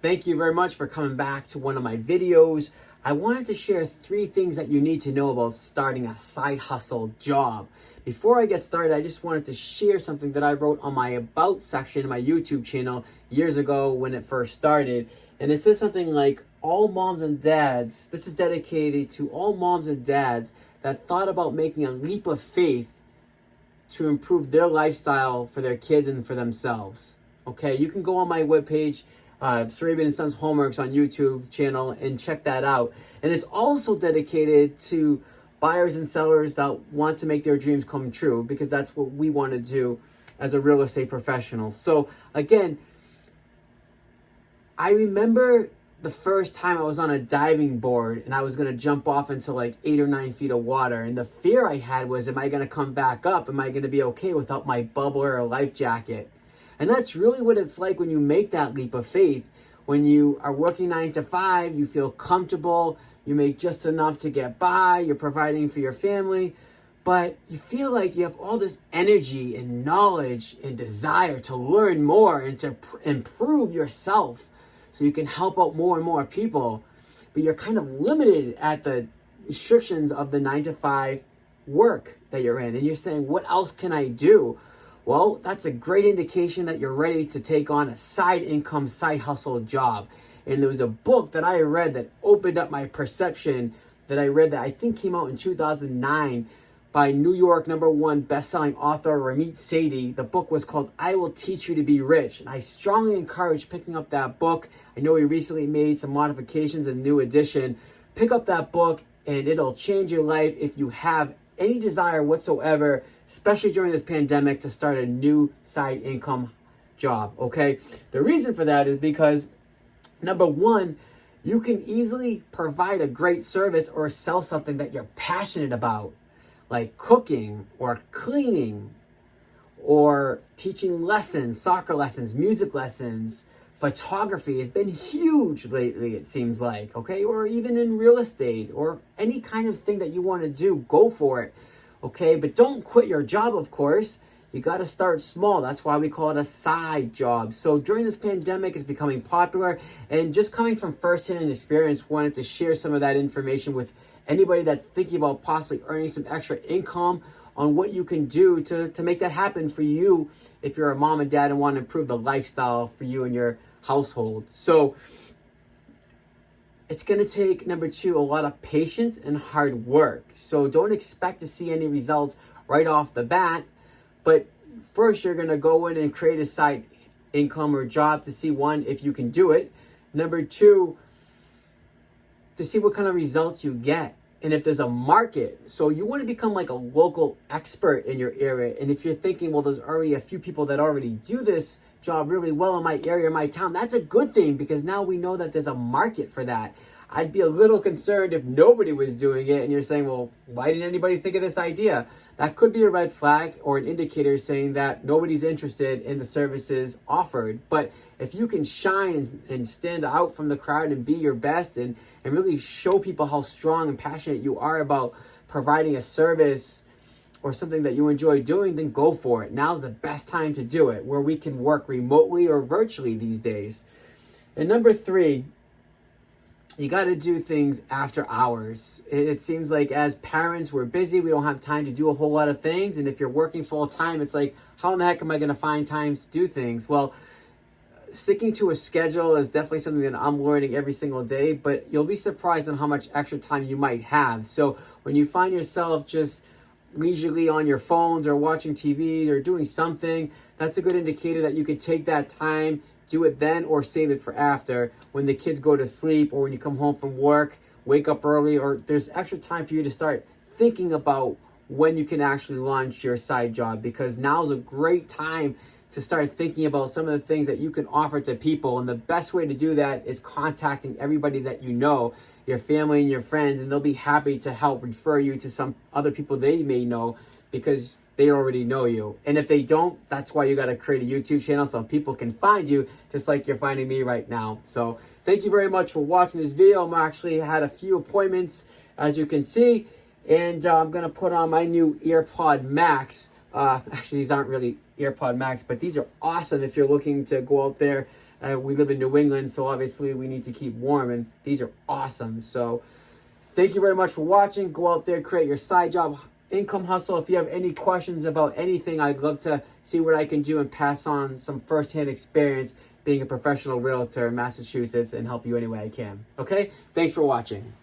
Thank you very much for coming back to one of my videos. I wanted to share 3 things that you need to know about starting a side hustle job. Before I get started, I just wanted to share something that I wrote on my About section in my YouTube channel years ago when it first started. And it says something like, all moms and dads, this is dedicated to all moms and dads that thought about making a leap of faith to improve their lifestyle for their kids and for themselves. Okay, you can go on my webpage, Sarabian & Sons Homeworks on YouTube channel, and check that out. And it's also dedicated to buyers and sellers that want to make their dreams come true, because that's what we want to do as a real estate professional. So again, I remember the first time I was on a diving board and I was going to jump off into like 8 or 9 feet of water. And the fear I had was, am I going to come back up? Am I going to be okay without my bubbler or life jacket? And that's really what it's like when you make that leap of faith. When you are working 9 to 5, you feel comfortable, you make just enough to get by, you're providing for your family, but you feel like you have all this energy and knowledge and desire to learn more and to improve yourself so you can help out more and more people. But you're kind of limited at the restrictions of the 9 to 5 work that you're in. And you're saying, what else can I do? Well, that's a great indication that you're ready to take on a side income, side hustle job. And there was a book that I read that opened up my perception that I read that I think came out in 2009 by New York #1 best-selling author Ramit Sethi. The book was called I Will Teach You to Be Rich. And I strongly encourage picking up that book. I know he recently made some modifications, a new edition. Pick up that book and it'll change your life if you have any desire whatsoever, especially during this pandemic, to start a new side income job, okay? The reason for that is because, number one, you can easily provide a great service or sell something that you're passionate about, like cooking or cleaning or teaching lessons, soccer lessons, music lessons. Photography has been huge lately, it seems like, okay? Or even in real estate or any kind of thing that you want to do, go for it, okay? But don't quit your job, of course. You got to start small. That's why we call it a side job. So during this pandemic, it's becoming popular. And just coming from firsthand experience, wanted to share some of that information with anybody that's thinking about possibly earning some extra income on what you can do to make that happen for you if you're a mom and dad and want to improve the lifestyle for you and your household. So it's going to take, number 2, a lot of patience and hard work. So don't expect to see any results right off the bat. But first, you're going to go in and create a side income or job to see, 1, if you can do it. Number 2, to see what kind of results you get and if there's a market. So you want to become like a local expert in your area. And if you're thinking, well, there's already a few people that already do this job really well in my area, my town, that's a good thing, because now we know that there's a market for that. I'd be a little concerned if nobody was doing it and you're saying, well, why didn't anybody think of this idea? That could be a red flag or an indicator saying that nobody's interested in the services offered. But if you can shine and stand out from the crowd and be your best and really show people how strong and passionate you are about providing a service or something that you enjoy doing, then go for it. Now's the best time to do it, where we can work remotely or virtually these days. And number 3, you got to do things after hours. It seems like as parents, we're busy. We don't have time to do a whole lot of things. And if you're working full time, it's like, how in the heck am I going to find times to do things? Well, sticking to a schedule is definitely something that I'm learning every single day, but you'll be surprised on how much extra time you might have. So when you find yourself just leisurely on your phones or watching TV or doing something, that's a good indicator that you could take that time, do it then, or save it for after, when the kids go to sleep or when you come home from work, wake up early, or there's extra time for you to start thinking about when you can actually launch your side job, because now's a great time to start thinking about some of the things that you can offer to people. And the best way to do that is contacting everybody that you know, your family and your friends, and they'll be happy to help refer you to some other people they may know, because they already know you. And if they don't, that's why you got to create a YouTube channel so people can find you, just like you're finding me right now. So thank you very much for watching this video. I'm actually had a few appointments, as you can see, and I'm going to put on my new AirPod Max. Actually, these aren't really AirPod Max, but these are awesome if you're looking to go out there We live in New England, so obviously we need to keep warm, and these are awesome. So thank you very much for watching. Go out there, create your side job, income hustle. If you have any questions about anything, I'd love to see what I can do and pass on some firsthand experience being a professional realtor in Massachusetts and help you any way I can. Okay? Thanks for watching.